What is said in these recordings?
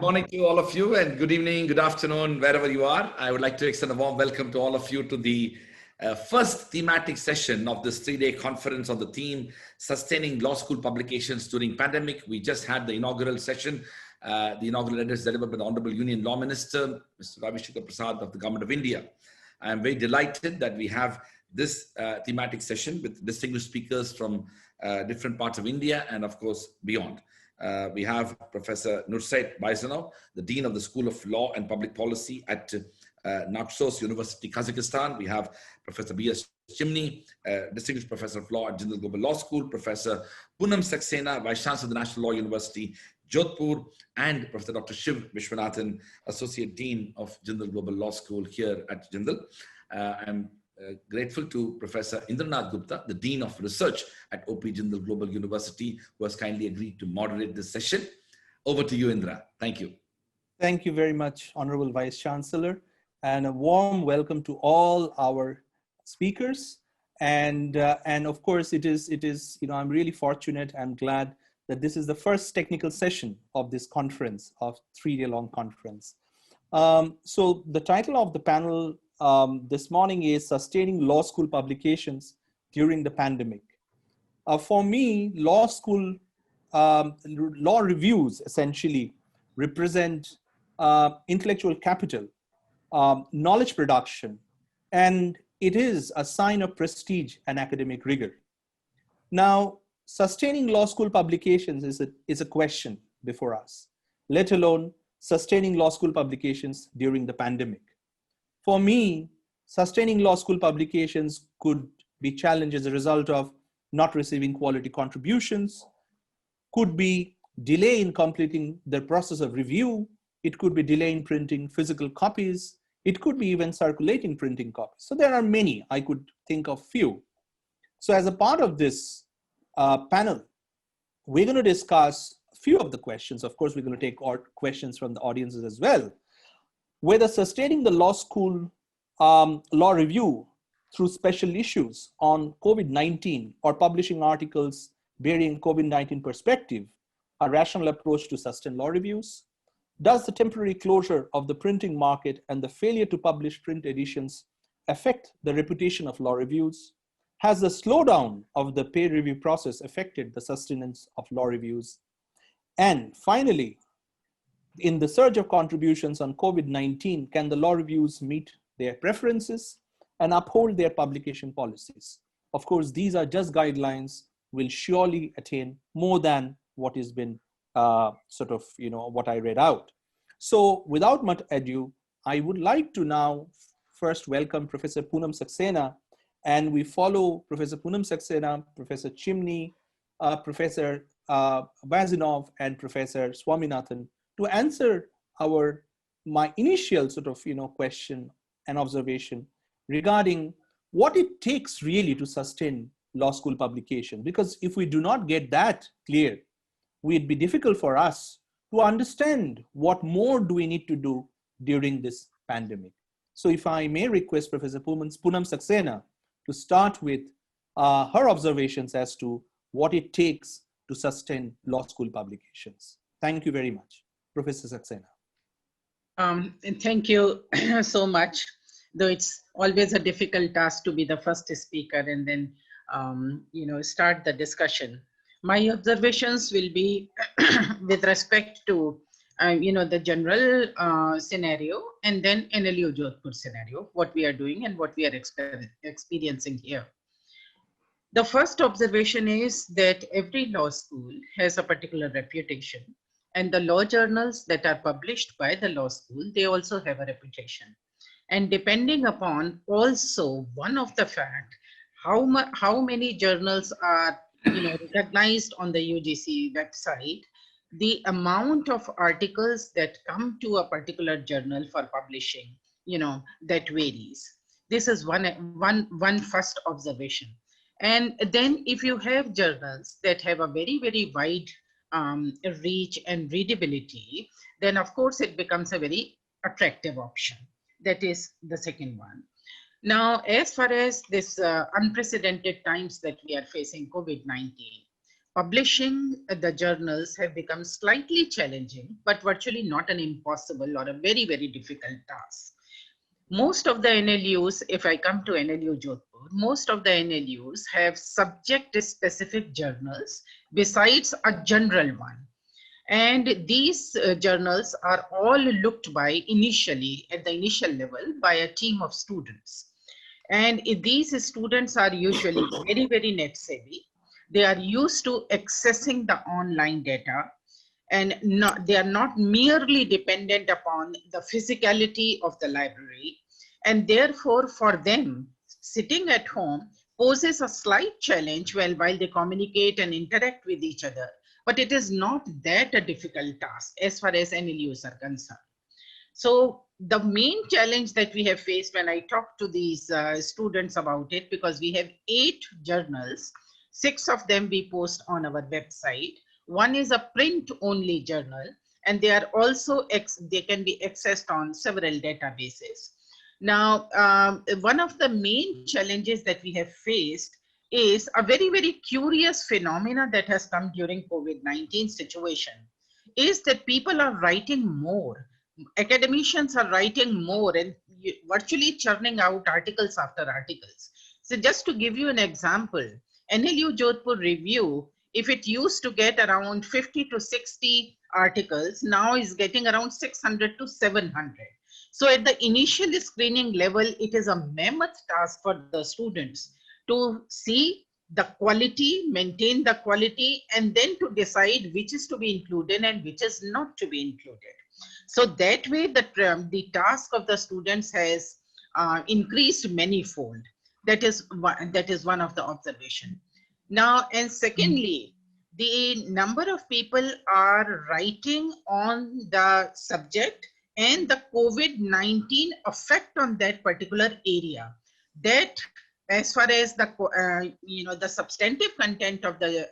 morning to all of you, and good evening, good afternoon, wherever you are. I would like to extend a warm welcome to all of you to the first thematic session of this three-day conference on the theme Sustaining Law School Publications During Pandemic. We just had the inaugural session. The inaugural address delivered by the Honorable Union Law Minister, Mr. Ravi Shankar Prasad of the Government of India. I am very delighted that we have this thematic session with distinguished speakers from different parts of India and, of course, beyond. We have Professor Nurseit, Baizhanov, the Dean of the School of Law and Public Policy at Narxoz University, Kazakhstan. We have Professor B.S. Chimni, Distinguished Professor of Law at Jindal Global Law School, Professor Poonam Saxena, Vice-Chancellor of the National Law University, Jodhpur, and Professor Dr. Shiv Vishwanathan, Associate Dean of Jindal Global Law School here at Jindal. I'm grateful to Professor Indranath Gupta, the Dean of Research at OP Jindal Global University, who has kindly agreed to moderate this session. Over to you, Indra. Thank you. Thank you very much, Honorable Vice-Chancellor, and a warm welcome to all our speakers. And of course, it is, I'm really fortunate and glad that this is the first technical session of this conference, of three-day-long conference. So the title of the panel this morning is Sustaining Law School Publications During the Pandemic. For me, law reviews essentially represent intellectual capital, knowledge production, and it is a sign of prestige and academic rigor. Now, sustaining law school publications is a question before us, let alone sustaining law school publications during the pandemic. For me, sustaining law school publications could be challenged as a result of not receiving quality contributions, could be delay in completing the process of review, it could be delay in printing physical copies, it could be even circulating printing copies. So there are many, I could think of few. So as a part of this panel, we're going to discuss a few of the questions. Of course, we're going to take questions from the audiences as well. Whether sustaining the law school law review through special issues on COVID-19 or publishing articles bearing COVID-19 perspective, a rational approach to sustain law reviews? Does the temporary closure of the printing market and the failure to publish print editions affect the reputation of law reviews? Has the slowdown of the peer review process affected the sustenance of law reviews? And finally, in the surge of contributions on COVID-19, can the law reviews meet their preferences and uphold their publication policies? Of course, these are just guidelines, will surely attain more than what has been what I read out. So without much ado, I would like to now first welcome Professor Poonam Saxena, and we follow Professor Poonam Saxena, Professor Chimni, Professor Baizhanov, and Professor Swaminathan to answer my initial question and observation regarding what it takes really to sustain law school publication. Because if we do not get that clear, it would be difficult for us to understand what more do we need to do during this pandemic. So if I may request Professor Poonam Saxena to start with her observations as to what it takes to sustain law school publications. Thank you very much. Professor Saxena. And thank you so much, though it's always a difficult task to be the first speaker and then, start the discussion. My observations will be with respect to, the general scenario and then NLU Jodhpur scenario, what we are doing and what we are experiencing here. The first observation is that every law school has a particular reputation. And the law journals that are published by the law school, they also have a reputation. And depending upon also one of the fact, how many journals are recognized on the UGC website, the amount of articles that come to a particular journal for publishing, that varies. This is one first observation. And then if you have journals that have a very, very wide reach and readability, then of course it becomes a very attractive option. That is the second one. Now, as far as this unprecedented times that we are facing, COVID-19, publishing the journals have become slightly challenging, but virtually not an impossible or a very, very difficult task. Most of the NLUs, if I come to NLU Jodhpur, most of the NLUs have subject-specific journals besides a general one. And these journals are all looked by initially, at the initial level, by a team of students. And these students are usually very, very net savvy. They are used to accessing the online data, and they are not merely dependent upon the physicality of the library. And therefore, for them, sitting at home poses a slight challenge while they communicate and interact with each other. But it is not that a difficult task as far as NLUs are concerned. So the main challenge that we have faced when I talk to these students about it, because we have 8 journals, 6 of them we post on our website. One is a print only journal, and they are also, they can be accessed on several databases. Now, one of the main challenges that we have faced is a very, very curious phenomena that has come during COVID-19 situation, is that people are writing more. Academicians are writing more and virtually churning out articles after articles. So just to give you an example, NLU Jodhpur Review, if it used to get around 50 to 60 articles, now is getting around 600 to 700. So at the initial screening level, it is a mammoth task for the students to see the quality, maintain the quality, and then to decide which is to be included and which is not to be included. So that way, the task of the students has increased manifold. That is one of the observation. Now, and secondly, the number of people are writing on the subject and the COVID-19 effect on that particular area. That, as far as the the substantive content of the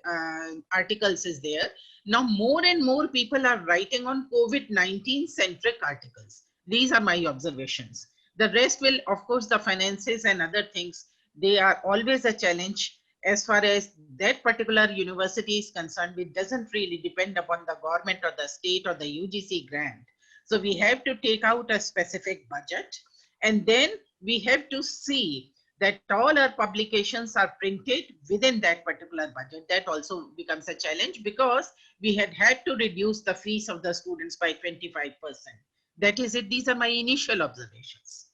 articles is there, now more and more people are writing on COVID-19 centric articles. These are my observations. The rest will, of course, the finances and other things, they are always a challenge. As far as that particular university is concerned, it doesn't really depend upon the government or the state or the UGC grant. So we have to take out a specific budget, and then we have to see that all our publications are printed within that particular budget. That also becomes a challenge because we had to reduce the fees of the students by 25%. That is it. These are my initial observations.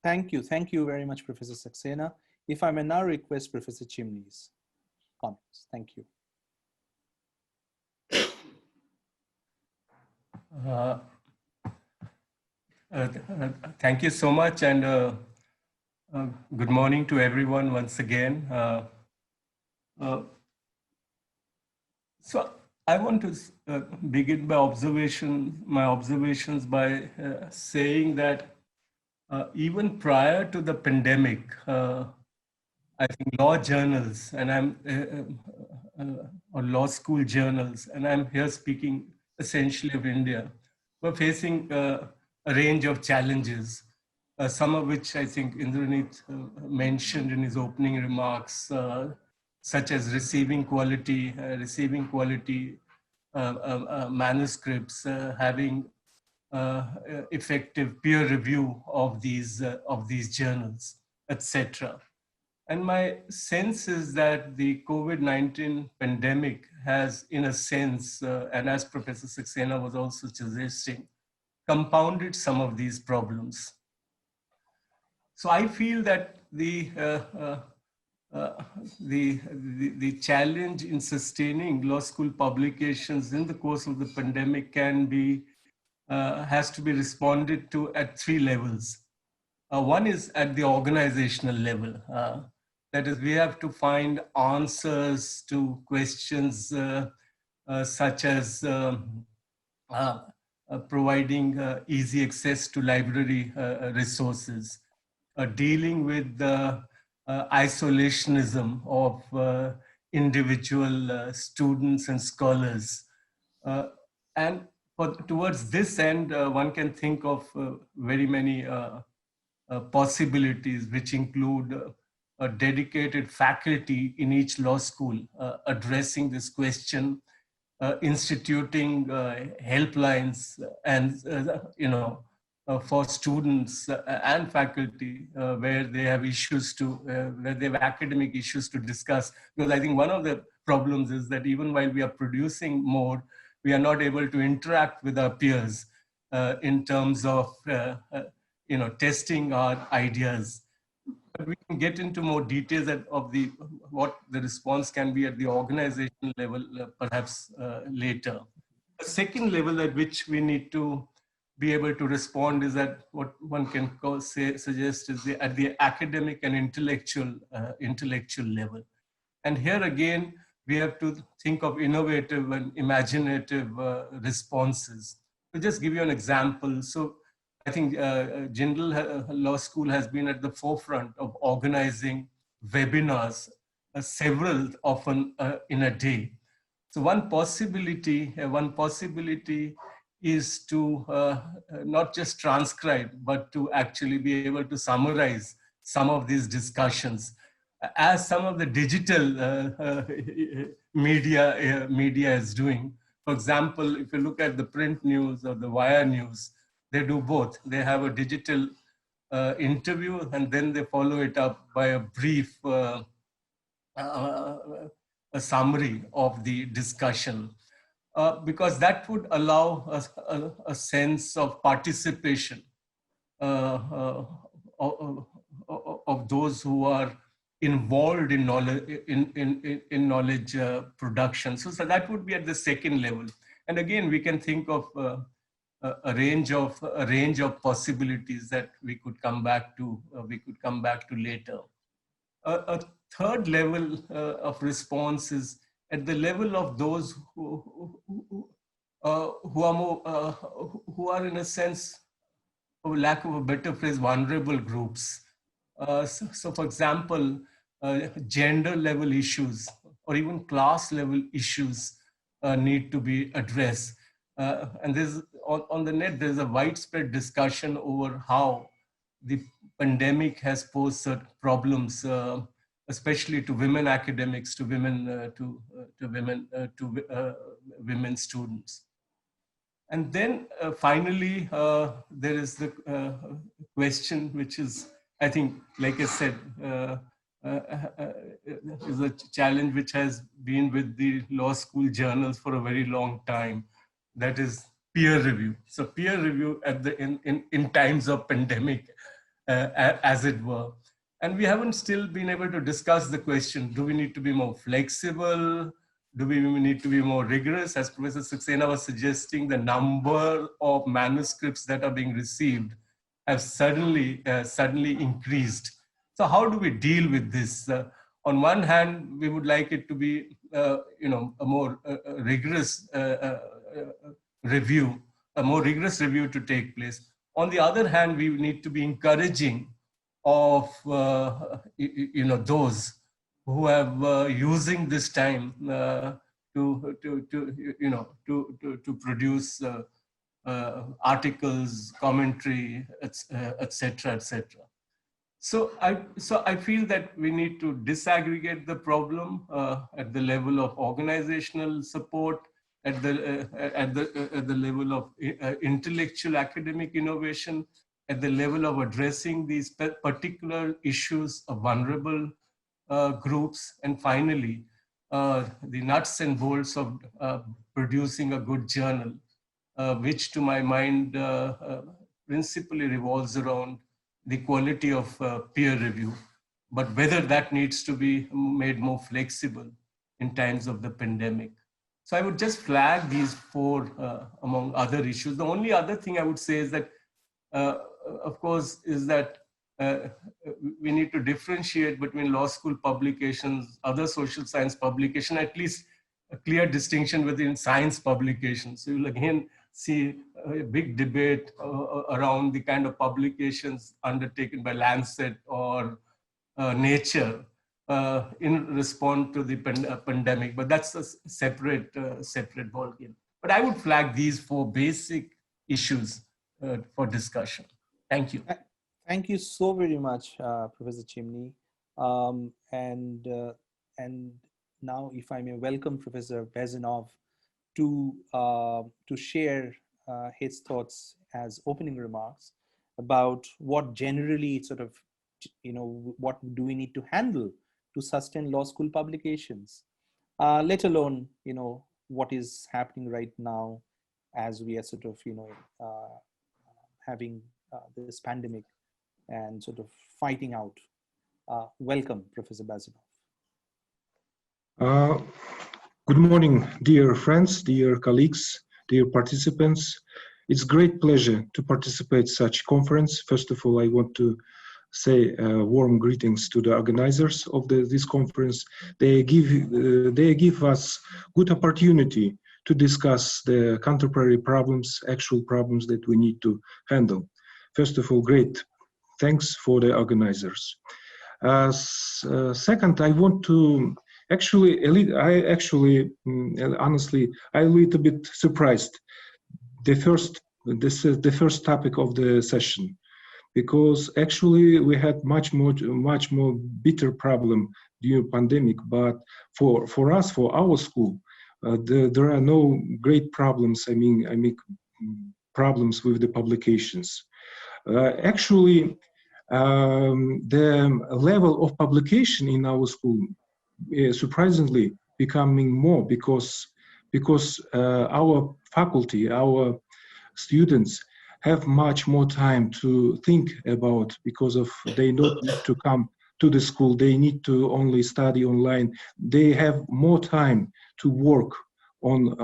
Thank you. Thank you very much, Professor Saxena. If I may now request Professor Chimni's comments. Thank you. Thank you so much, and good morning to everyone once again. So I want to begin by my observations by saying that even prior to the pandemic, I think law journals or law school journals, and I'm here speaking essentially of India, were facing a range of challenges, some of which I think Indranath mentioned in his opening remarks, such as receiving quality manuscripts, having effective peer review of these journals, etc. And my sense is that the COVID-19 pandemic has, in a sense, and as Professor Saxena was also suggesting, compounded some of these problems. So I feel that the challenge in sustaining law school publications in the course of the pandemic has to be responded to at 3 levels. One is at the organizational level. That is, we have to find answers to questions such as providing easy access to library resources, dealing with the isolationism of individual students and scholars. And towards this end, one can think of very many possibilities, which include a dedicated faculty in each law school addressing this question, instituting helplines and, for students and faculty where they have issues to, where they have academic issues to discuss. Because I think one of the problems is that even while we are producing more, we are not able to interact with our peers in terms of, testing our ideas. But we can get into more details of what the response can be at the organization level, perhaps later. The second level at which we need to be able to respond is at what one can suggest is at the academic and intellectual level. And here again, we have to think of innovative and imaginative responses. To just give you an example, so I think Jindal Law School has been at the forefront of organizing webinars, several often in a day. So one possibility is to not just transcribe, but to actually be able to summarize some of these discussions, as some of the digital media is doing. For example, if you look at the print news or the wire news, they do both. They have a digital interview, and then they follow it up by a brief a summary of the discussion, because that would allow a sense of participation of those who are involved in knowledge production. So that would be at the second level. And again, we can think of a range of possibilities that we could come back to later. A third level of response is at the level of those who are in a sense, for lack of a better phrase, vulnerable groups. So for example, gender level issues or even class level issues need to be addressed. And there's on the net, there's a widespread discussion over how the pandemic has posed certain problems, especially to women academics, to women students. And then finally, there is the question, which is, I think, like I said, is a challenge which has been with the law school journals for a very long time. That is peer review. So peer review in times of pandemic, as it were. And we haven't still been able to discuss the question, do we need to be more flexible? Do we need to be more rigorous? As Professor Saxena was suggesting, the number of manuscripts that are being received have suddenly increased. So how do we deal with this? On one hand, we would like it to be, a more rigorous review, a more rigorous review to take place. On the other hand, we need to be encouraging of, those who have using this time to produce articles, commentary, etc., etc. So I feel that we need to disaggregate the problem at the level of organizational support, at the level of intellectual academic innovation, at the level of addressing these particular issues of vulnerable groups, and finally, the nuts and bolts of producing a good journal, which to my mind principally revolves around the quality of peer review, but whether that needs to be made more flexible in times of the pandemic. So I would just flag these four among other issues. The only other thing I would say is that, of course, is that we need to differentiate between law school publications, other social science publication, at least a clear distinction within science publications. So you'll again see a big debate around the kind of publications undertaken by Lancet or Nature in response to the pandemic, but that's a separate ballgame. But I would flag these four basic issues for discussion. Thank you. Thank you so very much, Professor Chimni. And now, if I may welcome Professor Baizhanov to share his thoughts as opening remarks about what generally sort of, what do we need to handle to sustain law school publications, let alone, what is happening right now as we are sort of, having this pandemic and sort of fighting out. Welcome, Professor Baizhanov. Good morning, dear friends, dear colleagues, dear participants. It's great pleasure to participate in such conference. First of all, I want to say warm greetings to the organizers of this conference. They give us good opportunity to discuss the contemporary problems, actual problems that we need to handle. First of all, great thanks for the organizers. Second, I want to honestly, I'm a little bit surprised. This is the first topic of the session, because actually we had much more bitter problem during pandemic. But for us, for our school, there are no great problems. I mean problems with the publications. Actually, the level of publication in our school surprisingly becoming more because our faculty, our students have much more time to think about, because of they don't need to come to the school, they need to only study online. They have more time to work on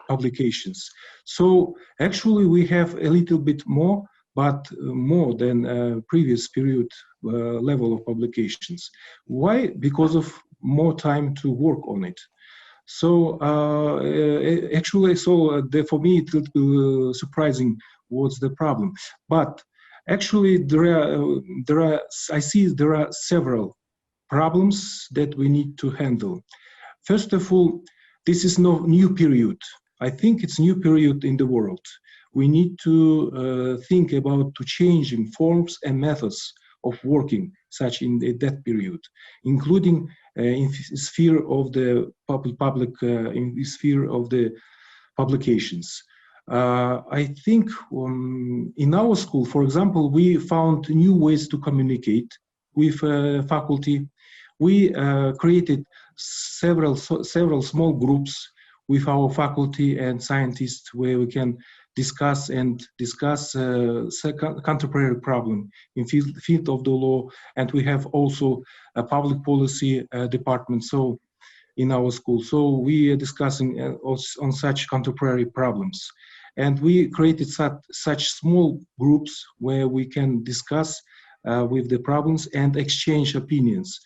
publications. So actually we have a little bit more, but more than previous period level of publications. Why? Because of more time to work on it. So actually, for me, it was surprising what's the problem. But actually, I see there are several problems that we need to handle. First of all, this is no new period. I think it's new period in the world. We need to think about to changing forms and methods of working, such in that period, including in the sphere of the in the sphere of the publications. I think in our school, for example, we found new ways to communicate with faculty. We created several small groups with our faculty and scientists, where we can discuss contemporary problem in field of the law. And we have also a public policy department in our school. So we are discussing on such contemporary problems. And we created such small groups where we can discuss with the problems and exchange opinions.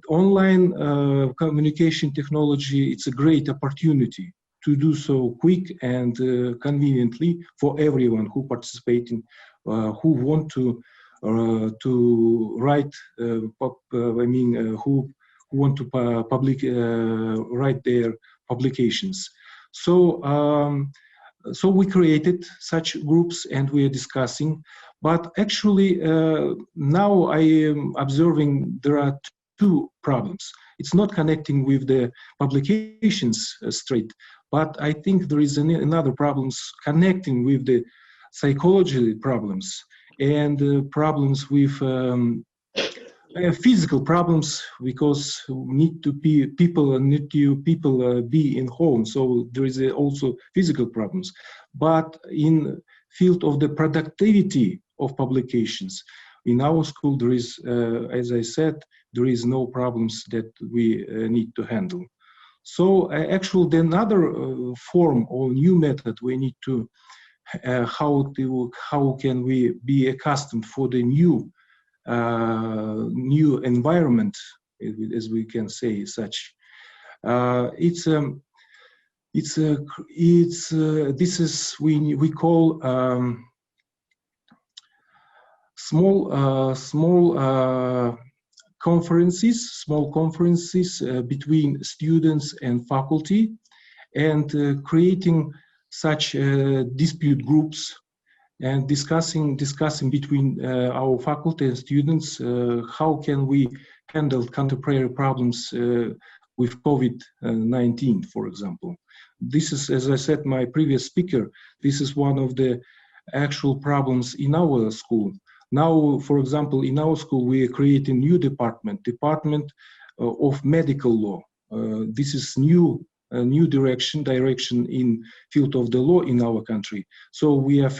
Online communication technology, it's a great opportunity to do so quick and conveniently for everyone who participating, who want to write, who want to write their publications. So we created such groups and we are discussing. But actually, now I am observing there are two problems. It's not connecting with the publications straight, but I think there is another problems connecting with the psychology problems and problems with physical problems, because people need to be in home. So there is also physical problems. But in field of the productivity of publications, in our school there is, as I said, there is no problems that we need to handle. So actually, another form or new method we need to how can we be accustomed for the new environment, as we can say such. This is we call small conferences between students and faculty, and creating such dispute groups and discussing between our faculty and students how can we handle contemporary problems with COVID-19, for example. This is, as I said, my previous speaker, this is one of the actual problems in our school. Now, for example, in our school, we are creating new department of medical law. This is a new direction in field of the law in our country. So we are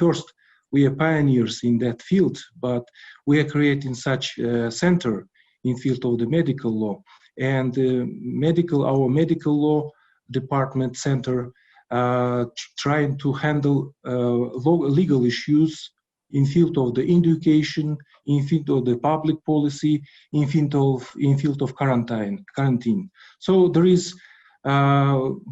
pioneers in that field, but we are creating such a center in field of the medical law. And our medical law department center trying to handle legal issues in field of the education, in field of the public policy, in field of quarantine. So there is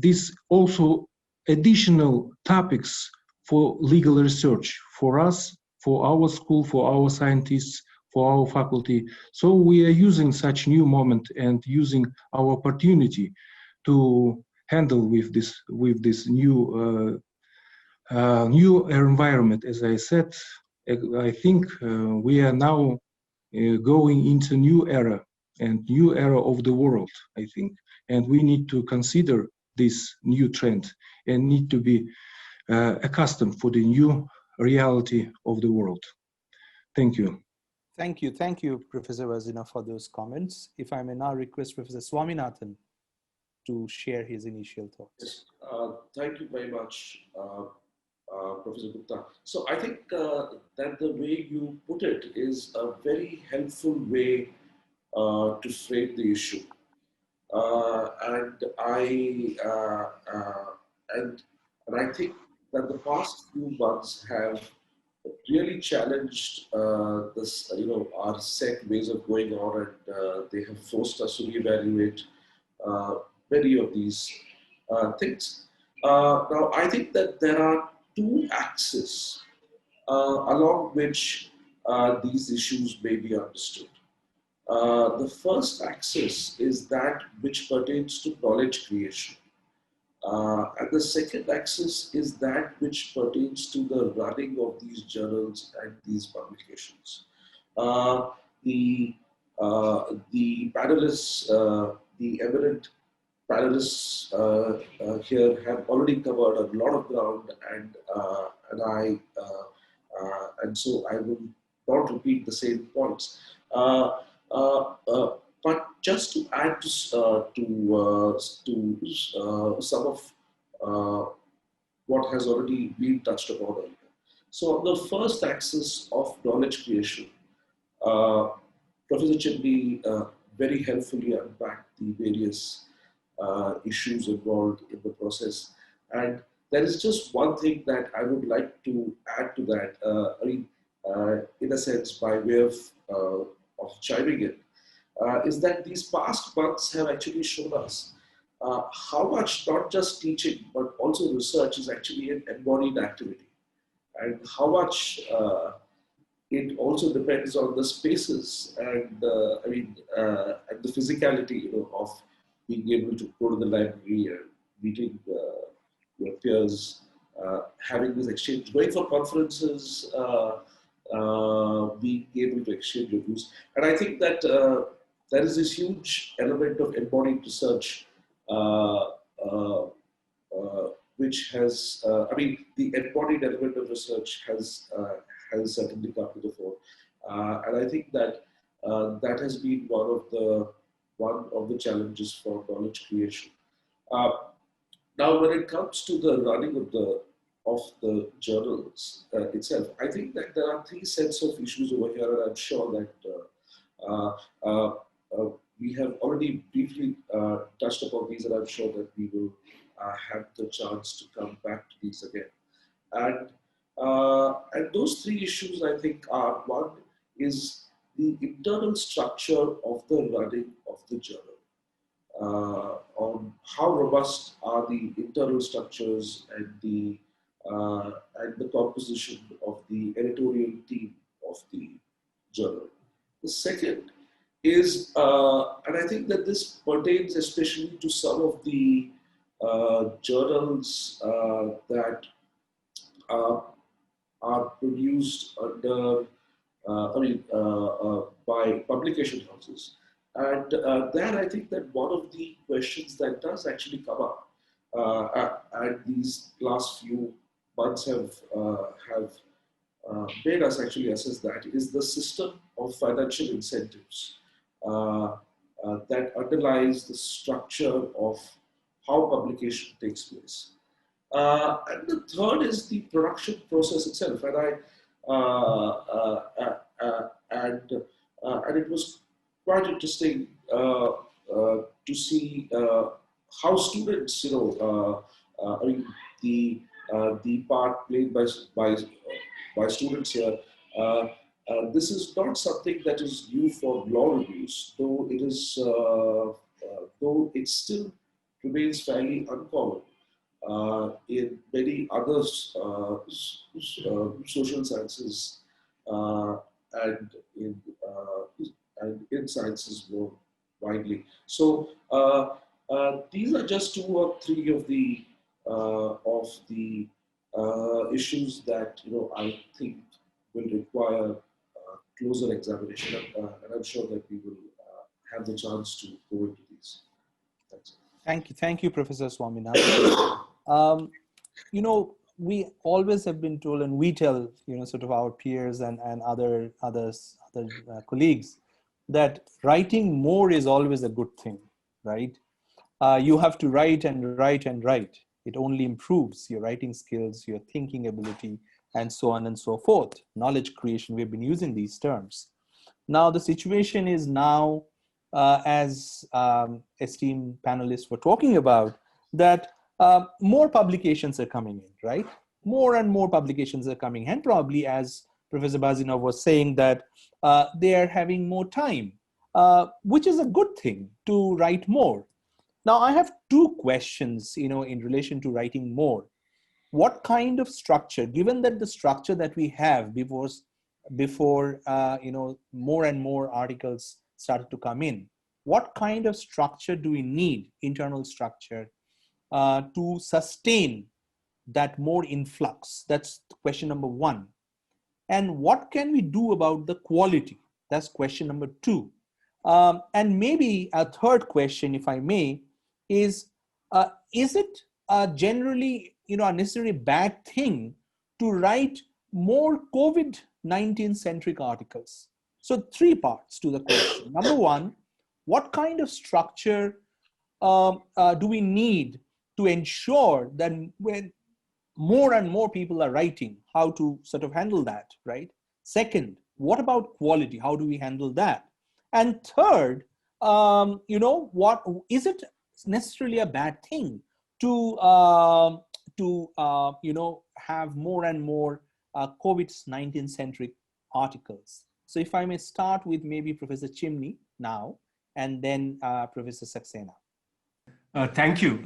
this also additional topics for legal research for us, for our school, for our scientists, for our faculty. So we are using such new moment and using our opportunity to handle with this new environment. As I said, I think we are now going into new era of the world, I think, and we need to consider this new trend and need to be accustomed for the new reality of the world. Thank you. Thank you, Professor Baizhanov, for those comments. If I may now request Professor Swaminathan to share his initial thoughts. Yes, thank you very much, Professor Gupta. So I think that the way you put it is a very helpful way to frame the issue. And I think that the past few months have really challenged this, our set ways of going on, and they have forced us to reevaluate many of these things. Now, I think that there are two axes along which these issues may be understood. The first axis is that which pertains to knowledge creation. And the second axis is that which pertains to the running of these journals and these publications. The panelists, the eminent panelists here have already covered a lot of ground, and so I will not repeat the same points. But just to add to some of what has already been touched upon earlier. So on the first axis of knowledge creation, Professor Chimni very helpfully unpacked the various issues involved in the process. And there is just one thing that I would like to add to that, in a sense, by way of chiming in. Is that these past months have actually shown us how much not just teaching but also research is actually an embodied activity, and how much it also depends on the spaces and and the physicality, of being able to go to the library and meeting your peers, having this exchange, going for conferences, being able to exchange your views. And I think that there is this huge element of embodied research, which has, the embodied element of research has certainly come to the fore. And I think that that has been one of the challenges for knowledge creation. Now, when it comes to the running of the journals itself, I think that there are three sets of issues over here, and I'm sure that we have already briefly touched upon these, and I'm sure that we will have the chance to come back to these again. And those three issues, I think, are: one is the internal structure of the running of the journal, on how robust are the internal structures and the composition of the editorial team of the journal. The second is, and I think that this pertains especially to some of the journals that are produced under, by publication houses. And there I think that one of the questions that does actually come up, and these last few months have made us actually assess that, is the system of financial incentives that underlies the structure of how publication takes place. And the third is the production process itself. And it was quite interesting to see how students, I mean, the part played by students here. This is not something that is new for law reviews, though it still remains fairly uncommon in many other social sciences and in sciences more widely. So these are just 2 or 3 of the issues that I think will require closer examination, and I'm sure that we will have the chance to go into these. Thanks. Thank you, Professor Swaminathan. We always have been told, and we tell, sort of our peers and other colleagues, that writing more is always a good thing, right? You have to write and write and write. It only improves your writing skills, your thinking ability, and so on and so forth. Knowledge creation, we've been using these terms. Now, the situation is now, as esteemed panelists were talking about, that more publications are coming in, right? More and more publications are coming, and probably, as Professor Baizhanov was saying, that they are having more time, which is a good thing to write more. Now, I have 2 questions, in relation to writing more. What kind of structure, given that the structure that we have before more and more articles started to come in, what kind of structure do we need, internal structure, to sustain that more influx? That's question number 1. And what can we do about the quality? That's question number 2. And maybe a third question, if I may, is it generally, a necessarily bad thing to write more COVID-19 centric articles? So 3 parts to the question. Number 1, what kind of structure do we need to ensure that when more and more people are writing, how to sort of handle that, right? Second, what about quality? How do we handle that? And third, what is it necessarily a bad thing to have more and more COVID-19 centric articles? So if I may start with maybe Professor Chimni now, and then Professor Saxena. Thank you.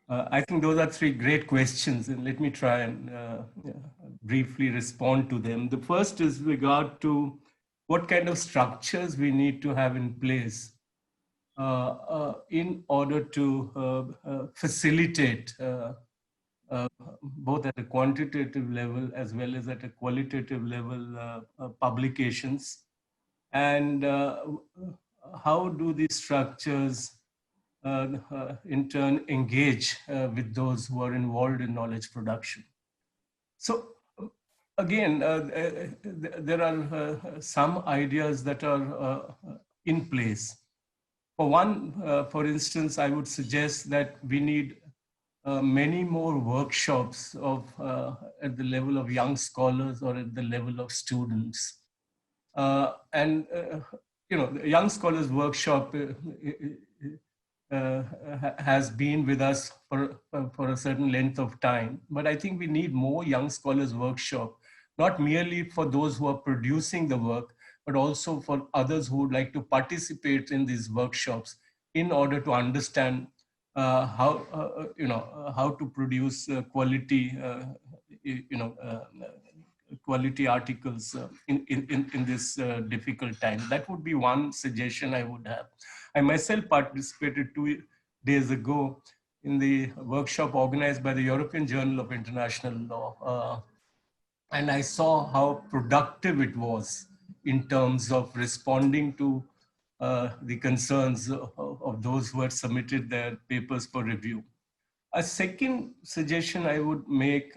I think those are 3 great questions, and let me try and briefly respond to them. The first is regard to what kind of structures we need to have in place in order to facilitate both at a quantitative level as well as at a qualitative level publications, and how do these structures in turn engage with those who are involved in knowledge production. So again, there are some ideas that are in place. For one, for instance, I would suggest that we need many more workshops at the level of young scholars or at the level of students. And the Young Scholars Workshop has been with us for a certain length of time, but I think we need more Young Scholars Workshop, not merely for those who are producing the work, but also for others who would like to participate in these workshops in order to understand how to produce quality quality articles in this difficult time. That would be one suggestion I would have. I myself participated 2 days ago in the workshop organized by the European Journal of International Law and I saw how productive it was in terms of responding to the concerns of those who had submitted their papers for review. A second suggestion I would make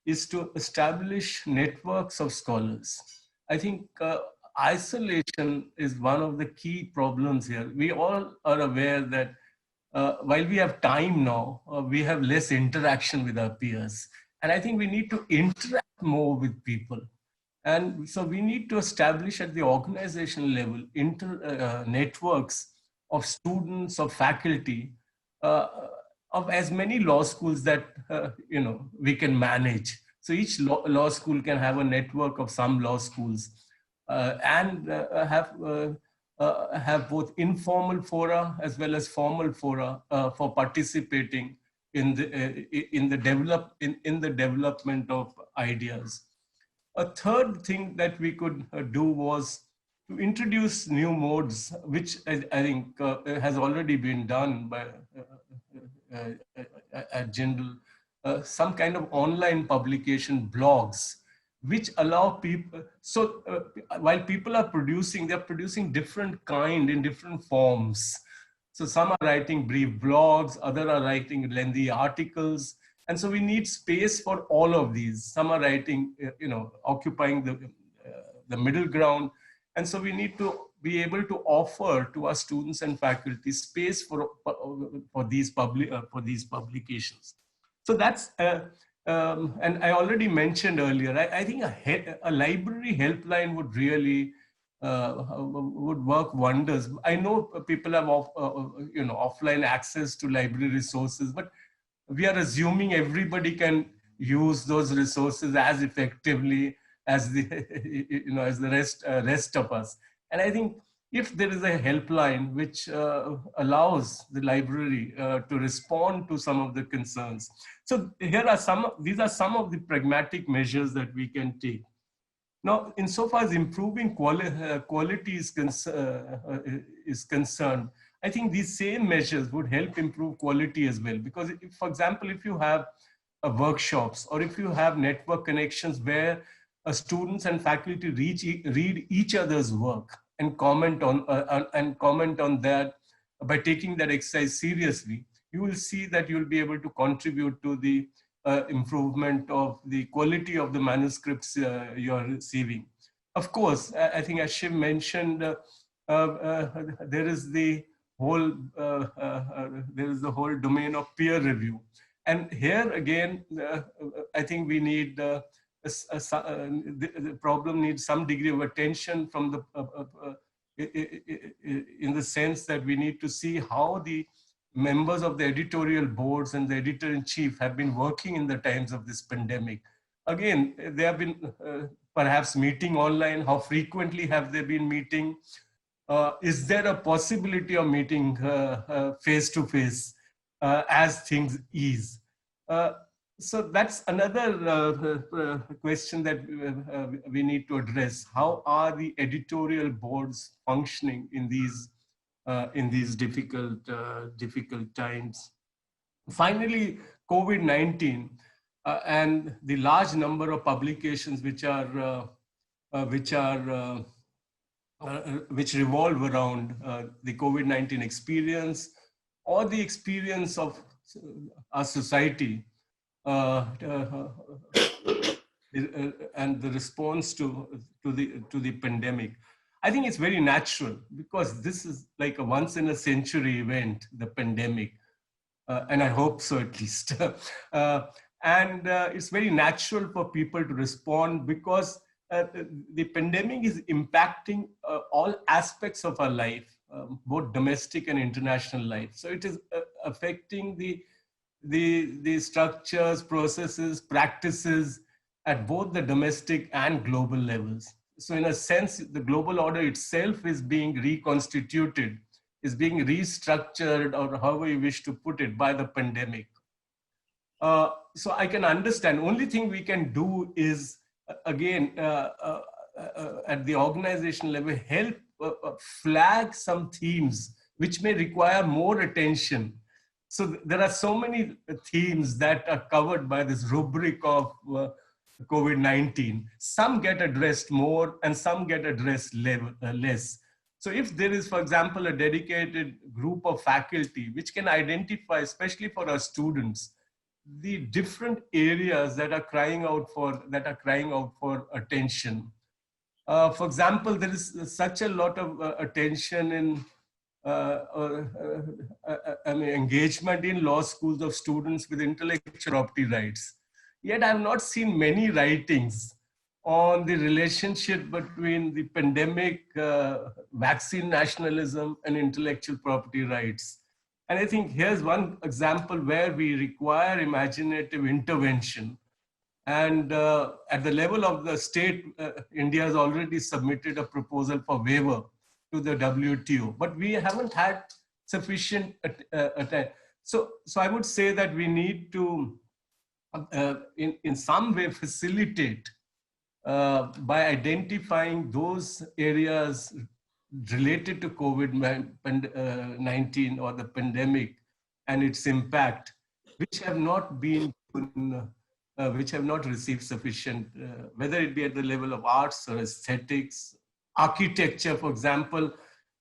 is to establish networks of scholars. I think isolation is one of the key problems here. We all are aware that while we have time now, we have less interaction with our peers. And I think we need to interact more with people. And so we need to establish at the organizational level networks of students, of faculty, uh, of as many law schools that we can manage. So each law school can have a network of some law schools and have both informal fora as well as formal fora for participating in the development of ideas. A third thing that we could do was to introduce new modes, which I think has already been done by at Jindal, some kind of online publication blogs, which allow people, so while people are producing, they're producing different kind in different forms. So some are writing brief blogs, others are writing lengthy articles. And so we need space for all of these. Some are writing, occupying the middle ground. And so we need to be able to offer to our students and faculty space for these publications. So that's, and I already mentioned earlier, I think a library helpline would really would work wonders. I know people have offline access to library resources, but we are assuming everybody can use those resources as effectively as the rest of us. And I think if there is a helpline which allows the library to respond to some of the concerns. So these are some of the pragmatic measures that we can take. Now, insofar as improving quality is concerned, I think these same measures would help improve quality as well. Because, for example, if you have workshops or if you have network connections where students and faculty read each other's work and comment on that by taking that exercise seriously, you will see that you will be able to contribute to the improvement of the quality of the manuscripts you are receiving. Of course, I think as Shiv mentioned, there is the whole domain of peer review, and here again, I think we need the problem needs some degree of attention from in the sense that we need to see how the members of the editorial boards and the editor-in-chief have been working in the times of this pandemic. Again, they have been perhaps meeting online. How frequently have they been meeting? Is there a possibility of meeting face-to-face as things ease? So that's another question that we need to address. How are the editorial boards functioning in these difficult times? Finally, COVID-19 and the large number of publications which revolve around the COVID-19 experience or the experience of our society and the response to the pandemic. I think it's very natural because this is like a once in a century event, the pandemic, and I hope so at least. And it's very natural for people to respond because the pandemic is impacting all aspects of our life, both domestic and international life. So it is affecting the structures, processes, practices at both the domestic and global levels. So in a sense, the global order itself is being reconstituted, is being restructured, or however you wish to put it, by the pandemic. So I can understand. Only thing we can do is, again, at the organization level, help flag some themes which may require more attention. So there are so many themes that are covered by this rubric of COVID-19. Some get addressed more and some get addressed less. So if there is, for example, a dedicated group of faculty which can identify, especially for our students, the different areas that are crying out for attention. For example, there is such a lot of attention in engagement in law schools of students with intellectual property rights. Yet I have not seen many writings on the relationship between the pandemic, vaccine nationalism, and intellectual property rights. And I think here's one example where we require imaginative intervention. And at the level of the state, India has already submitted a proposal for waiver to the WTO, but we haven't had sufficient attention. So I would say that we need to, in some way, facilitate by identifying those areas related to COVID-19 or the pandemic and its impact, which have not been which have not received sufficient, whether it be at the level of arts or aesthetics, architecture, for example.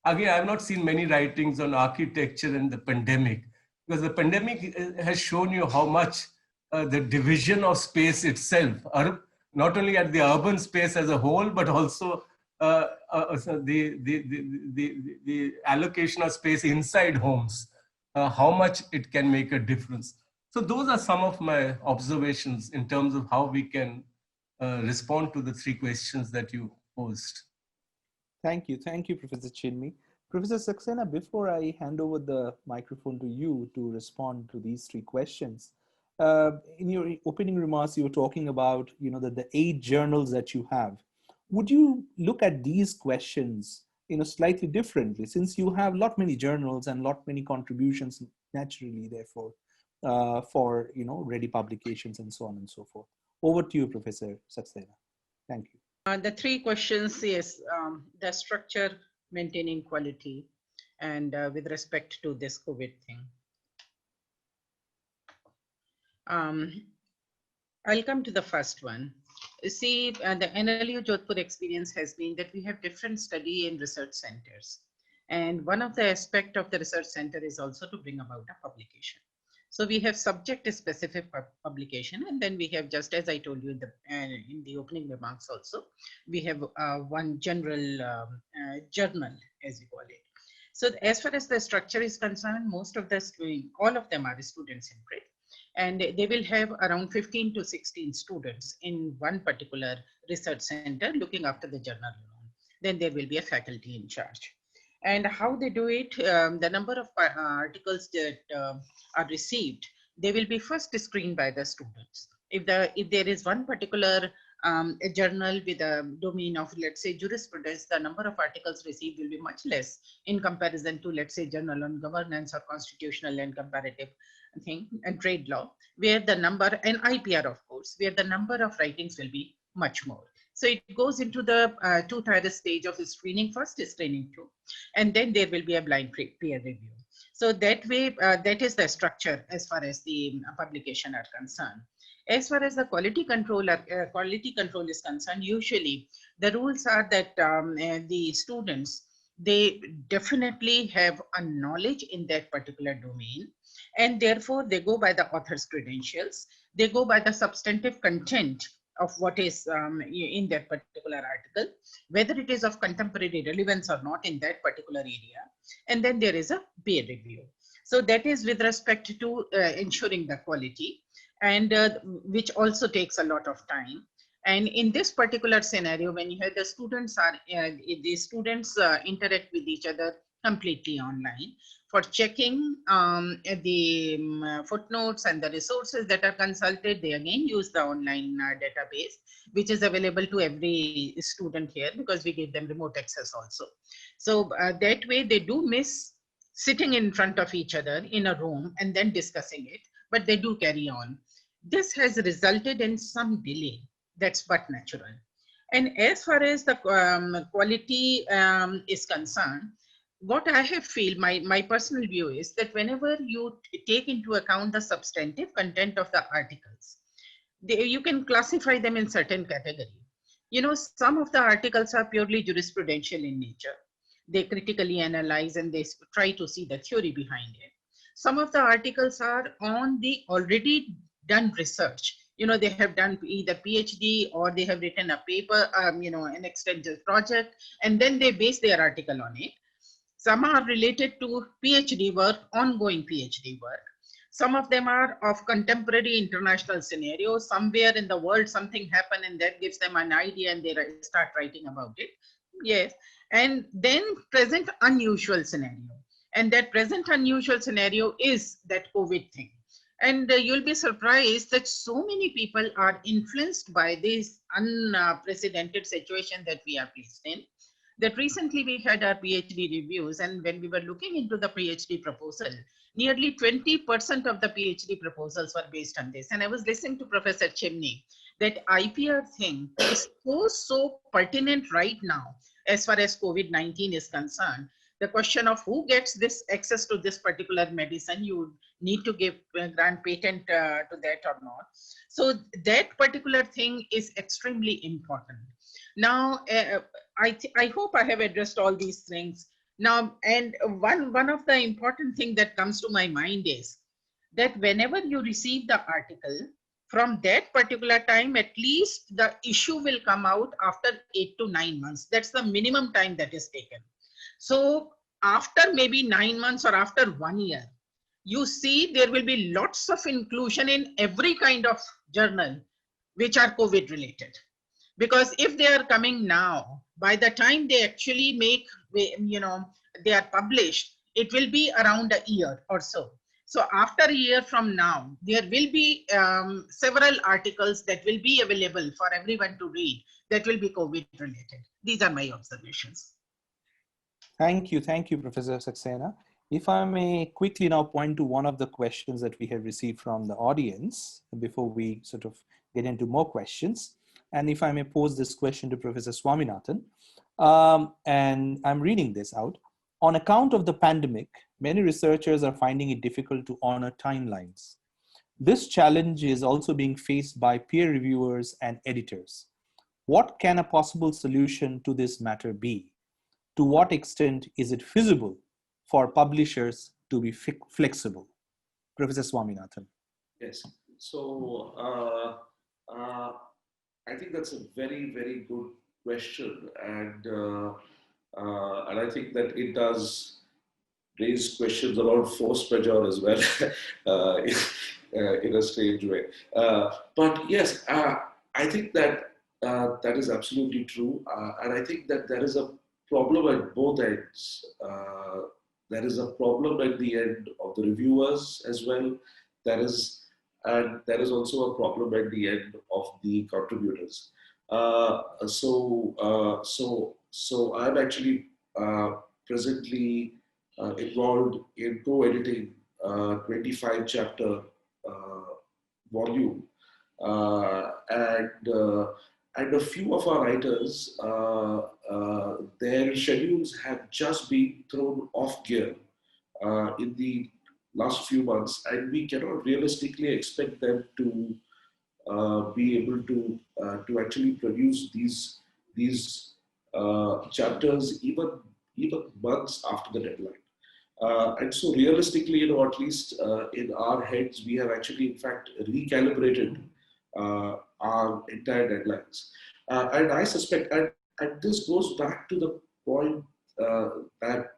Again, I have not seen many writings on architecture and the pandemic, because the pandemic has shown you how much the division of space itself, not only at the urban space as a whole, but also the allocation of space inside homes, how much it can make a difference. So those are some of my observations in terms of how we can respond to the three questions that you posed. Thank you, Professor Chimni. Professor Saxena, before I hand over the microphone to you to respond to these three questions, in your opening remarks, you were talking about, the 8 journals that you have. Would you look at these questions, slightly differently, since you have many journals and many contributions naturally, therefore, for ready publications and so on and so forth. Over to you, Professor Saxena. Thank you. The 3 questions is the structure, maintaining quality, and with respect to this COVID thing. I'll come to the first one. See, the NLU Jodhpur experience has been that we have different study and research centers. And one of the aspects of the research center is also to bring about a publication. So we have subject-specific publication, and then we have, just as I told you in the opening remarks also, we have one general journal, as we call it. So as far as the structure is concerned, all of them are students in prep, and they will have around 15 to 16 students in one particular research center looking after the journal. Then there will be a faculty in charge. And how they do it, the number of articles that are received, they will be first screened by the students. If there is one particular a journal with a domain of, let's say, jurisprudence, the number of articles received will be much less in comparison to, let's say, journal on governance or constitutional and comparative thing and trade law, where the number, and IPR, of course, where the number of writings will be much more. So it goes into the 2-tier stage of screening. First is screening 2, and then there will be a blind peer review. So that way, that is the structure as far as the publication are concerned. As far as the quality control is concerned, usually the rules are that the students, they definitely have a knowledge in that particular domain, and therefore they go by the author's credentials, they go by the substantive content of what is in that particular article, whether it is of contemporary relevance or not in that particular area, and then there is a peer review. So that is with respect to ensuring the quality, and which also takes a lot of time. And in this particular scenario, when you have the students interact with each other completely online for checking the footnotes and the resources that are consulted, they again use the online database, which is available to every student here because we give them remote access also. So that way they do miss sitting in front of each other in a room and then discussing it, but they do carry on. This has resulted in some delay. That's but natural. And as far as the quality is concerned, what I have feel, my personal view is that whenever you take into account the substantive content of the articles, you can classify them in certain category. You know, some of the articles are purely jurisprudential in nature. They critically analyze and they try to see the theory behind it. Some of the articles are on the already done research. You know, they have done either PhD or they have written a paper, you know, an extensive project, and then they base their article on it. Some are related to PhD work, ongoing PhD work. Some of them are of contemporary international scenarios. Somewhere in the world, something happened and that gives them an idea and they start writing about it. Yes. And then present unusual scenario. And that present unusual scenario is that COVID thing. And you'll be surprised that so many people are influenced by this unprecedented situation that we are placed in. That recently we had our PhD reviews, and when we were looking into the PhD proposal, nearly 20% of the PhD proposals were based on this. And I was listening to Professor Chimni, that IPR thing is so pertinent right now as far as COVID-19 is concerned. The question of who gets this access to this particular medicine, you need to give grant patent to that or not. So that particular thing is extremely important. Now, I hope I have addressed all these things. Now, and one of the important thing that comes to my mind is that whenever you receive the article, from that particular time, at least the issue will come out after 8 to 9 months. That's the minimum time that is taken. So after maybe 9 months or after 1 year, you see there will be lots of inclusion in every kind of journal which are COVID related. Because if they are coming now, by the time they actually make, you know, they are published, it will be around a year or so. So after a year from now, there will be several articles that will be available for everyone to read that will be COVID related. These are my observations. Thank you, Professor Saxena. If I may quickly now point to one of the questions that we have received from the audience before we sort of get into more questions. And if I may pose this question to Professor Swaminathan, and I'm reading this out. On account of the pandemic, many researchers are finding it difficult to honor timelines. This challenge is also being faced by peer reviewers and editors. What can a possible solution to this matter be? To what extent is it feasible for publishers to be flexible? Professor Swaminathan. Yes. So I think that's a very, very good question, and I think that it does raise questions around force majeure as well, in a strange way. But yes, I think that that is absolutely true, and I think that there is a problem at both ends. There is a problem at the end of the reviewers as well. And there is also a problem at the end of the contributors. So I'm actually presently involved in co-editing 25 chapter volume, and a few of our writers, their schedules have just been thrown off gear in the last few months, and we cannot realistically expect them to be able to actually produce these chapters even months after the deadline. And so realistically, you know, at least in our heads, we have actually, in fact, recalibrated our entire deadlines. And I suspect, and this goes back to the point that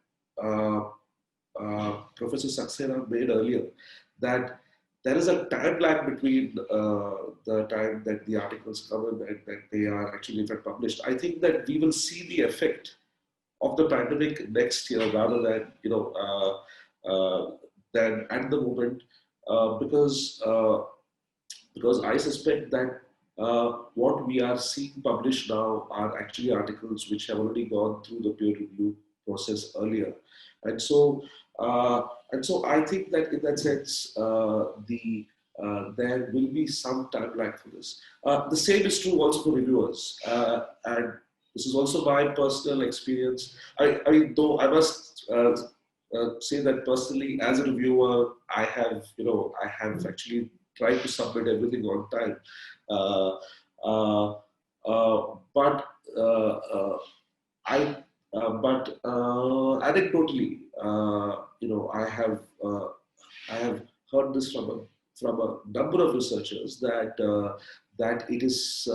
Professor Saxena made earlier, that there is a time lag between the time that the articles come in and that they are actually in fact published. I think that we will see the effect of the pandemic next year rather than, you know, than at the moment, because I suspect that what we are seeing published now are actually articles which have already gone through the peer review process earlier, and so I think that in that sense, there will be some time lag for this. The same is true also for reviewers, and this is also my personal experience. I mean, though I must say that personally, as a reviewer, I have actually tried to submit everything on time. But anecdotally, I have heard this from a number of researchers that it is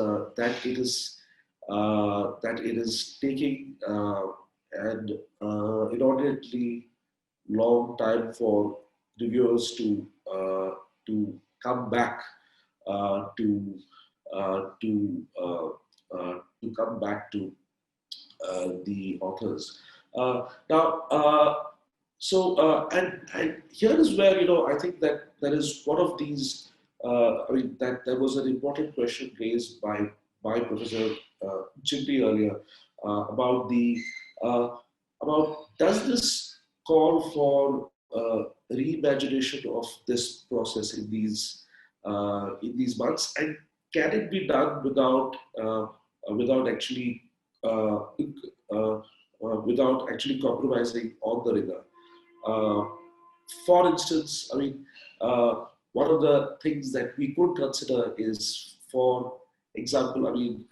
taking an inordinately long time for reviewers to come back to come back to the authors. And here is where I think that there is one of these. That there was an important question raised by Professor Chimni earlier about does this call for reimagination of this process in these months, and can it be done without actually compromising on the rigor? For instance, one of the things that we could consider is, for example, in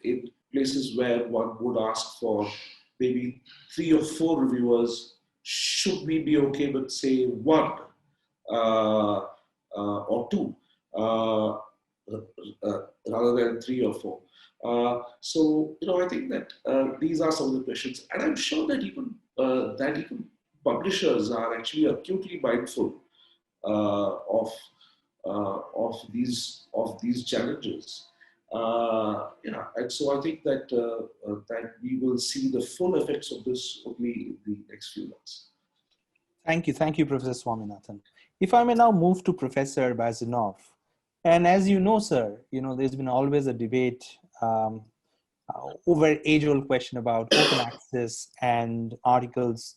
places where one would ask for maybe 3 or 4 reviewers, should we be okay with, say, 1 or 2 rather than 3 or 4? So I think that these are some of the questions, and I'm sure that even publishers are actually acutely mindful of these challenges. And so I think that we will see the full effects of this only in the next few months. Thank you, Professor Swaminathan. If I may now move to Professor Baizhanov. And as you know, sir, there's been always a debate over age-old question about open access and articles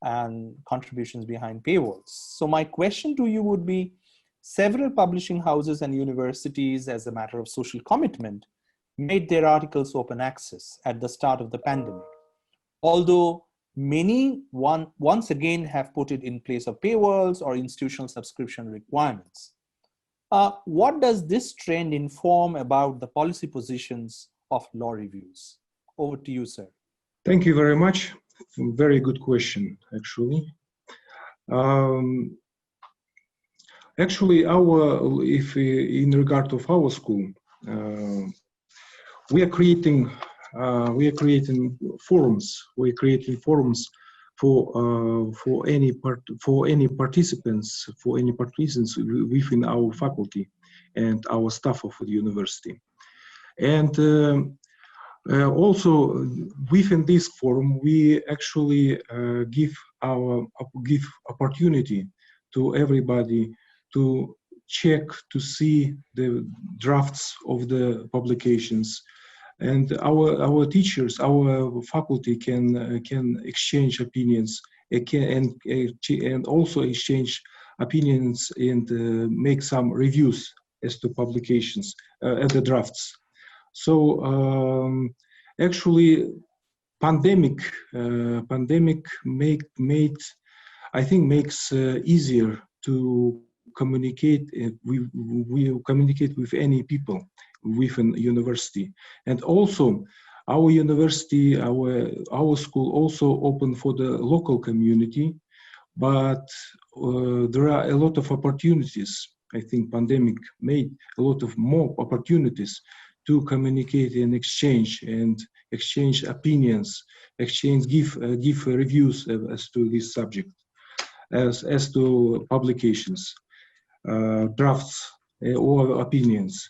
and contributions behind paywalls. So my question to you would be, several publishing houses and universities, as a matter of social commitment, made their articles open access at the start of the pandemic. Although many once again have put it in place of paywalls or institutional subscription requirements. What does this trend inform about the policy positions of law reviews? Over to you, sir. Thank you very much. Very good question, actually. Actually, in regard of our school, we are creating forums. We're creating forums for any participants within our faculty and our staff of the university. And also within this forum, we actually give opportunity to everybody to check, to see the drafts of the publications, and our teachers, our faculty can exchange opinions, and also exchange opinions and make some reviews as to publications and the drafts. So actually, pandemic makes easier to communicate. We communicate with any people within university, and also our university, our school also open for the local community, but there are a lot of opportunities. I think pandemic made a lot of more opportunities to communicate and exchange opinions, give reviews as to this subject, as to publications, drafts or opinions.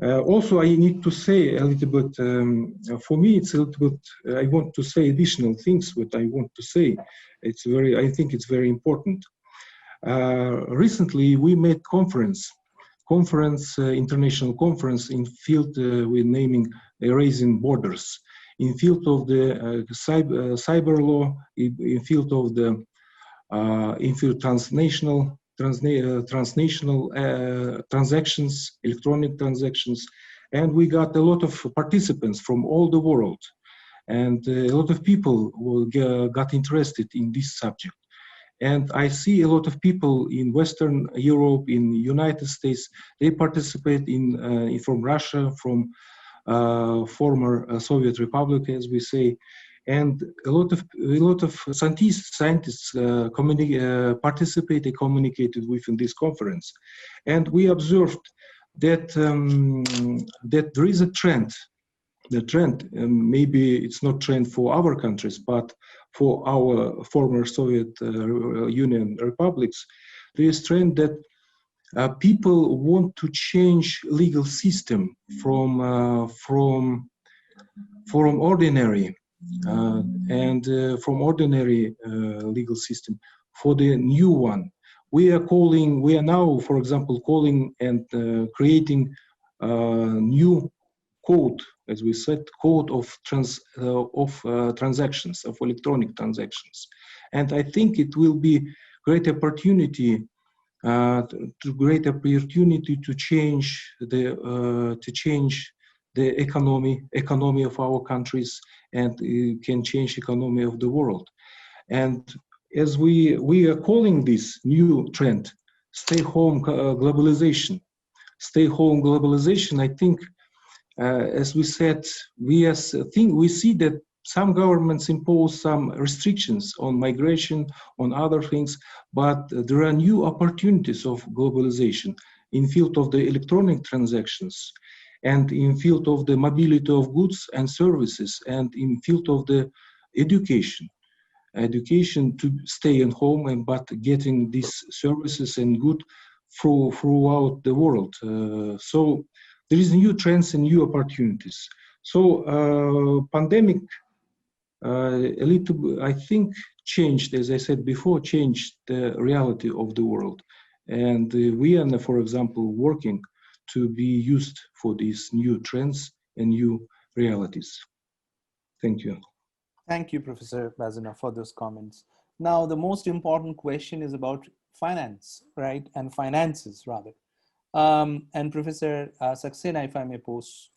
Also, I need to say a little bit, for me, it's a little bit, I want to say additional things, what I want to say. I think it's very important. Recently, we made international conference in field we're naming Erasing Borders, in field of the cyber law, in field of the transnational transactions, electronic transactions, and we got a lot of participants from all the world, and a lot of people got interested in this subject. And I see a lot of people in Western Europe, in the United States, they participate in from Russia, from former Soviet Republic, as we say, and a lot of scientists participated, communicated within this conference, and we observed that that there is a trend. The trend, maybe it's not trend for our countries, but for our former Soviet Union republics, there is trend that people want to change legal system from ordinary from ordinary legal system for the new one. We are now, for example, calling and creating new code, as we said, code of transactions, of electronic transactions. And I think it will be great opportunity to change the economy of our countries, and it can change economy of the world. And as we are calling this new trend, stay home globalization. Stay home globalization, I think, as we said, we see that some governments impose some restrictions on migration, on other things, but there are new opportunities of globalization in field of the electronic transactions, and in field of the mobility of goods and services, and in field of the education to stay at home, but getting these services and good throughout the world. So there is new trends and new opportunities. So pandemic a little, I think, changed, as I said before, changed the reality of the world. And we are, for example, working to be used for these new trends and new realities. Thank you. Thank you, Professor Baizhanov, for those comments. Now, the most important question is about finance, right? And finances, rather. And Professor Saxena, if I may pose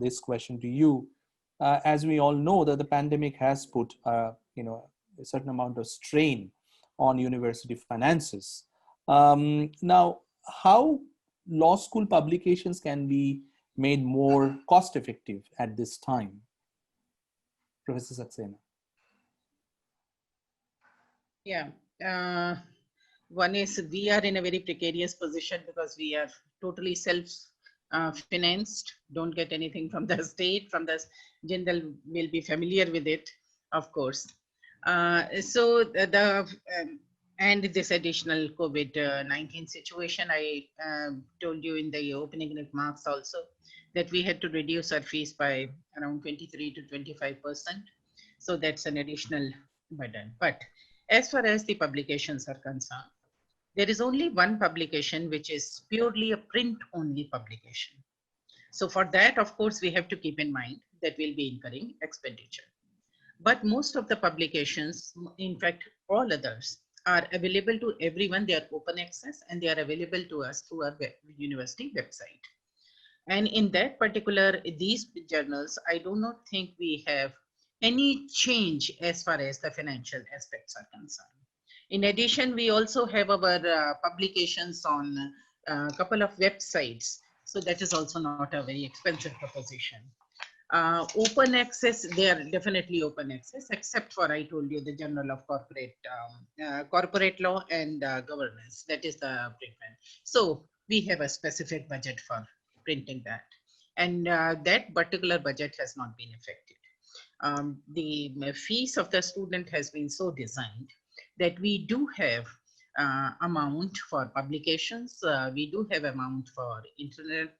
this question to you, as we all know that the pandemic has put, a certain amount of strain on university finances. Now, how law school publications can be made more cost effective at this time? Professor Saxena. Yeah, one is we are in a very precarious position because we are totally self-financed, don't get anything from the state, from the Jindal will be familiar with it, of course. And this additional COVID-19 situation, I told you in the opening remarks also that we had to reduce our fees by around 23 to 25%. So that's an additional burden. But as far as the publications are concerned, there is only one publication which is purely a print-only publication. So for that, of course, we have to keep in mind that we'll be incurring expenditure. But most of the publications, in fact, all others, are available to everyone. They are open access and they are available to us through our university website. And in that particular, these journals, I do not think we have any change as far as the financial aspects are concerned. In addition, we also have our publications on a couple of websites. So that is also not a very expensive proposition. Open access, they are definitely open access, except for, I told you, the Journal of Corporate Law and Governance. That is the print. So we have a specific budget for printing that. And that particular budget has not been affected. The fees of the student has been so designed that we do have amount for publications, we do have amount for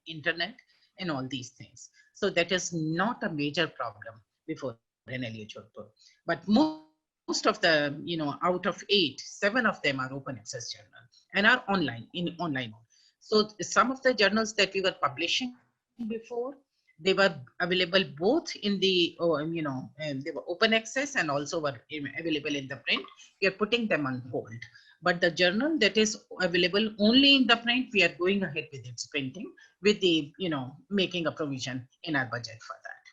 internet and all these things. So that is not a major problem before NLU Jodhpur. But most of the, out of 8, 7 of them are open access journals and are online, in online mode. So some of the journals that we were publishing before, they were available both in the, they were open access and also were available in the print. We are putting them on hold. But the journal that is available only in the print, we are going ahead with its printing with the, making a provision in our budget for that.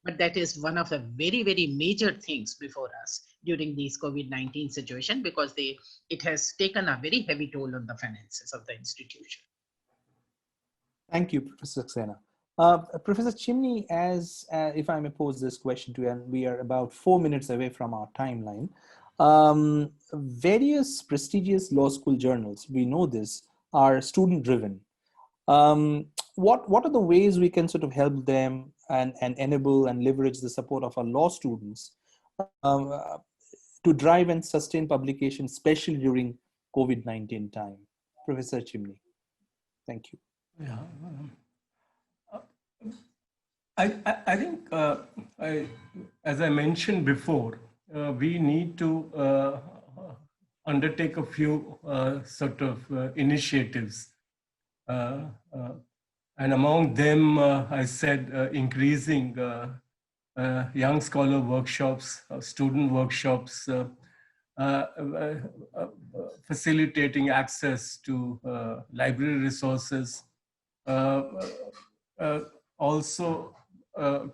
But that is one of the very, very major things before us during this COVID-19 situation, because it has taken a very heavy toll on the finances of the institution. Thank you, Professor Saxena. Professor Chimni, if I may pose this question to you, and we are about 4 minutes away from our timeline. Various prestigious law school journals, we know this, are student-driven. What are the ways we can sort of help them and enable and leverage the support of our law students to drive and sustain publication, especially during COVID-19 time? Professor Chimni, thank you. Yeah. I think, as I mentioned before, we need to undertake a few sort of initiatives. And among them, I said increasing young scholar workshops, student workshops, facilitating access to library resources, also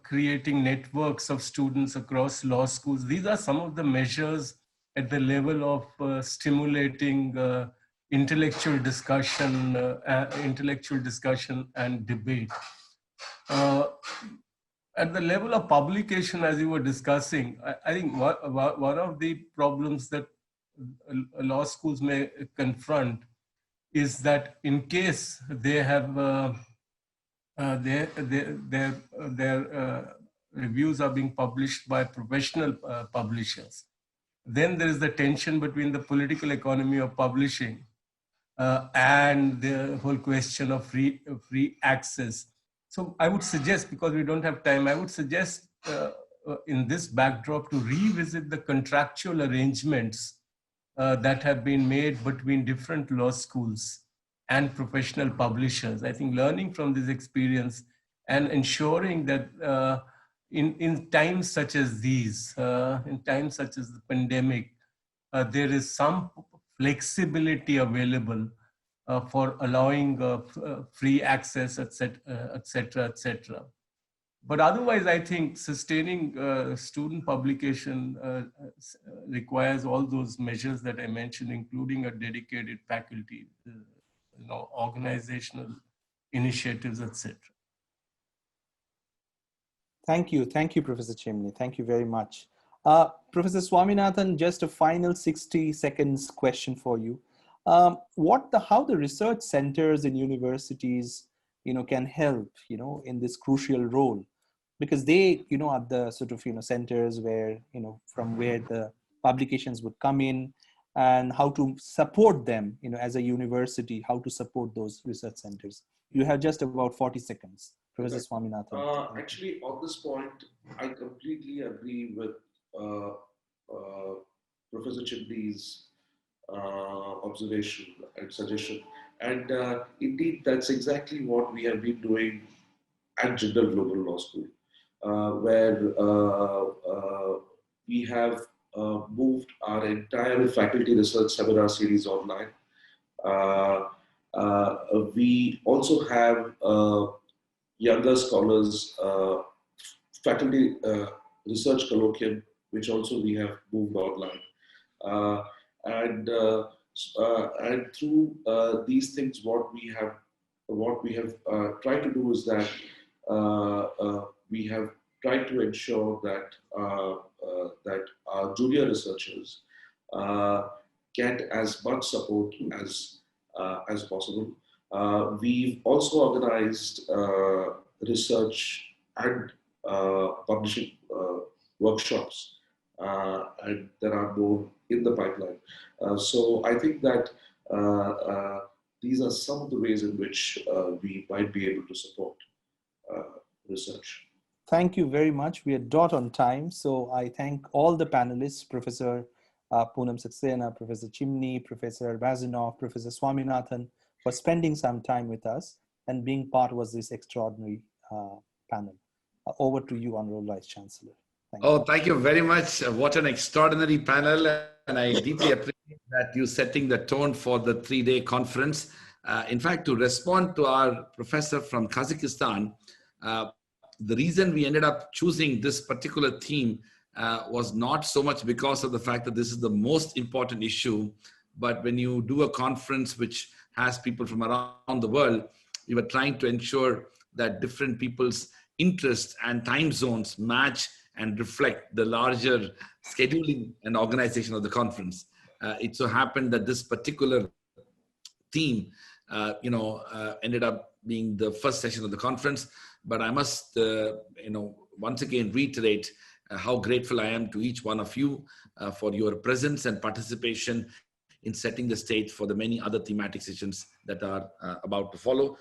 creating networks of students across law schools. These are some of the measures at the level of stimulating intellectual discussion and debate. At the level of publication, as you were discussing, I think one of the problems that law schools may confront is that in case they have their reviews are being published by professional publishers, then there is the tension between the political economy of publishing and the whole question of free access. So I would suggest, because we don't have time, I would suggest in this backdrop to revisit the contractual arrangements that have been made between different law schools and professional publishers. I think learning from this experience and ensuring that in times such as these, in times such as the pandemic, there is some flexibility available for allowing free access, etc., etc. But otherwise, I think sustaining student publication requires all those measures that I mentioned, including a dedicated faculty, organizational initiatives, etc. Thank you, Professor Chimni. Thank you very much. Professor Swaminathan, just a final 60 seconds question for you. How the research centers in universities, can help, in this crucial role, because they, are the sort of, centers where, from where the publications would come in, and how to support them, as a university, how to support those research centers. You have just about 40 seconds. Professor Swaminathan. Actually, on this point, I completely agree with Professor Chimni's observation and suggestion. And indeed, that's exactly what we have been doing at Jindal Global Law School, where we have moved our entire faculty research seminar series online. We also have younger scholars faculty research colloquium, which also we have moved online. And through these things, what we have tried to do is that we have tried to ensure that that our junior researchers get as much support as possible. We've also organized research and publishing workshops, and there are more in the pipeline. So I think that these are some of the ways in which we might be able to support research. Thank you very much. We are dot on time. So I thank all the panelists, Professor Poonam Saxena, Professor Chimni, Professor Baizhanov, Professor Swaminathan, for spending some time with us and being part of this extraordinary panel. Over to you, Honorable Vice-Chancellor. Thank you very much. What an extraordinary panel. And I deeply appreciate that you setting the tone for the 3-day conference. In fact, to respond to our professor from Kazakhstan, the reason we ended up choosing this particular theme was not so much because of the fact that this is the most important issue, but when you do a conference which has people from around the world, we were trying to ensure that different people's interests and time zones match and reflect the larger scheduling and organization of the conference. It so happened that this particular theme, ended up being the first session of the conference. But I must, once again reiterate how grateful I am to each one of you for your presence and participation in setting the stage for the many other thematic sessions that are about to follow.